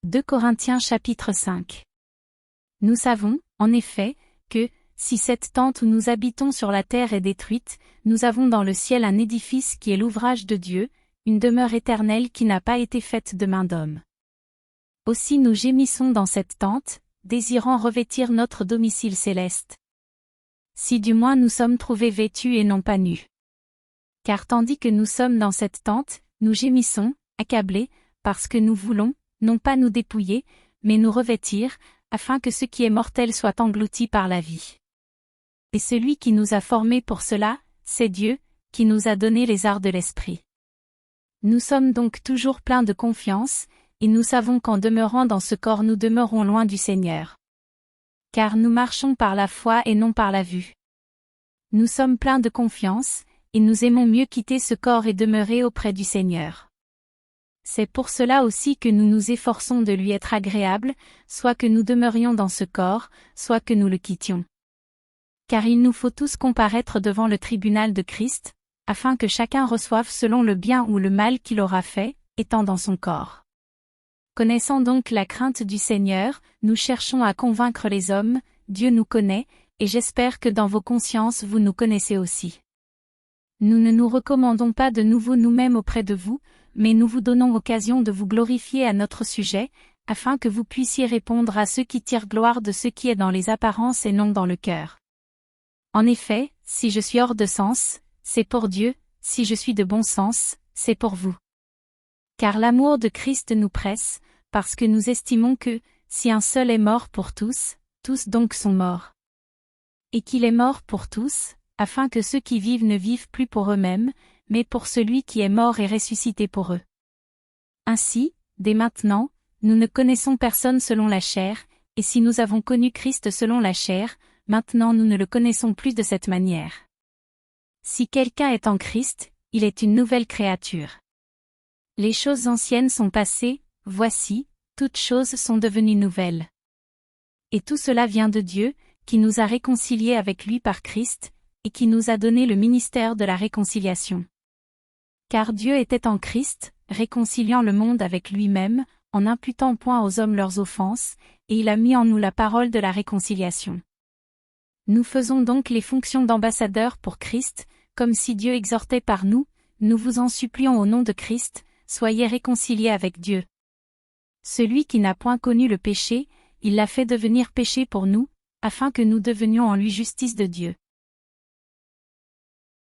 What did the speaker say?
2 Corinthiens chapitre 5. Nous savons, en effet, que, si cette tente où nous habitons sur la terre est détruite, nous avons dans le ciel un édifice qui est l'ouvrage de Dieu, une demeure éternelle qui n'a pas été faite de main d'homme. Aussi nous gémissons dans cette tente, désirant revêtir notre domicile céleste. Si du moins nous sommes trouvés vêtus et non pas nus. Car tandis que nous sommes dans cette tente, nous gémissons, accablés, parce que nous voulons, non pas nous dépouiller, mais nous revêtir, afin que ce qui est mortel soit englouti par la vie. Et celui qui nous a formés pour cela, c'est Dieu, qui nous a donné les arts de l'esprit. Nous sommes donc toujours pleins de confiance, et nous savons qu'en demeurant dans ce corps nous demeurons loin du Seigneur. Car nous marchons par la foi et non par la vue. Nous sommes pleins de confiance, et nous aimons mieux quitter ce corps et demeurer auprès du Seigneur. C'est pour cela aussi que nous nous efforçons de lui être agréables, soit que nous demeurions dans ce corps, soit que nous le quittions. Car il nous faut tous comparaître devant le tribunal de Christ, afin que chacun reçoive selon le bien ou le mal qu'il aura fait, étant dans son corps. Connaissant donc la crainte du Seigneur, nous cherchons à convaincre les hommes, Dieu nous connaît, et j'espère que dans vos consciences vous nous connaissez aussi. Nous ne nous recommandons pas de nouveau nous-mêmes auprès de vous, mais nous vous donnons occasion de vous glorifier à notre sujet, afin que vous puissiez répondre à ceux qui tirent gloire de ce qui est dans les apparences et non dans le cœur. En effet, si je suis hors de sens, c'est pour Dieu, si je suis de bon sens, c'est pour vous. Car l'amour de Christ nous presse, parce que nous estimons que, si un seul est mort pour tous, tous donc sont morts. Et qu'il est mort pour tous, afin que ceux qui vivent ne vivent plus pour eux-mêmes, mais pour celui qui est mort et ressuscité pour eux. Ainsi, dès maintenant, nous ne connaissons personne selon la chair, et si nous avons connu Christ selon la chair, maintenant nous ne le connaissons plus de cette manière. Si quelqu'un est en Christ, il est une nouvelle créature. Les choses anciennes sont passées, voici, toutes choses sont devenues nouvelles. Et tout cela vient de Dieu, qui nous a réconciliés avec lui par Christ, et qui nous a donné le ministère de la réconciliation. Car Dieu était en Christ, réconciliant le monde avec lui-même, en n'imputant point aux hommes leurs offenses, et il a mis en nous la parole de la réconciliation. Nous faisons donc les fonctions d'ambassadeurs pour Christ, comme si Dieu exhortait par nous, nous vous en supplions au nom de Christ, soyez réconciliés avec Dieu. Celui qui n'a point connu le péché, il l'a fait devenir péché pour nous, afin que nous devenions en lui justice de Dieu.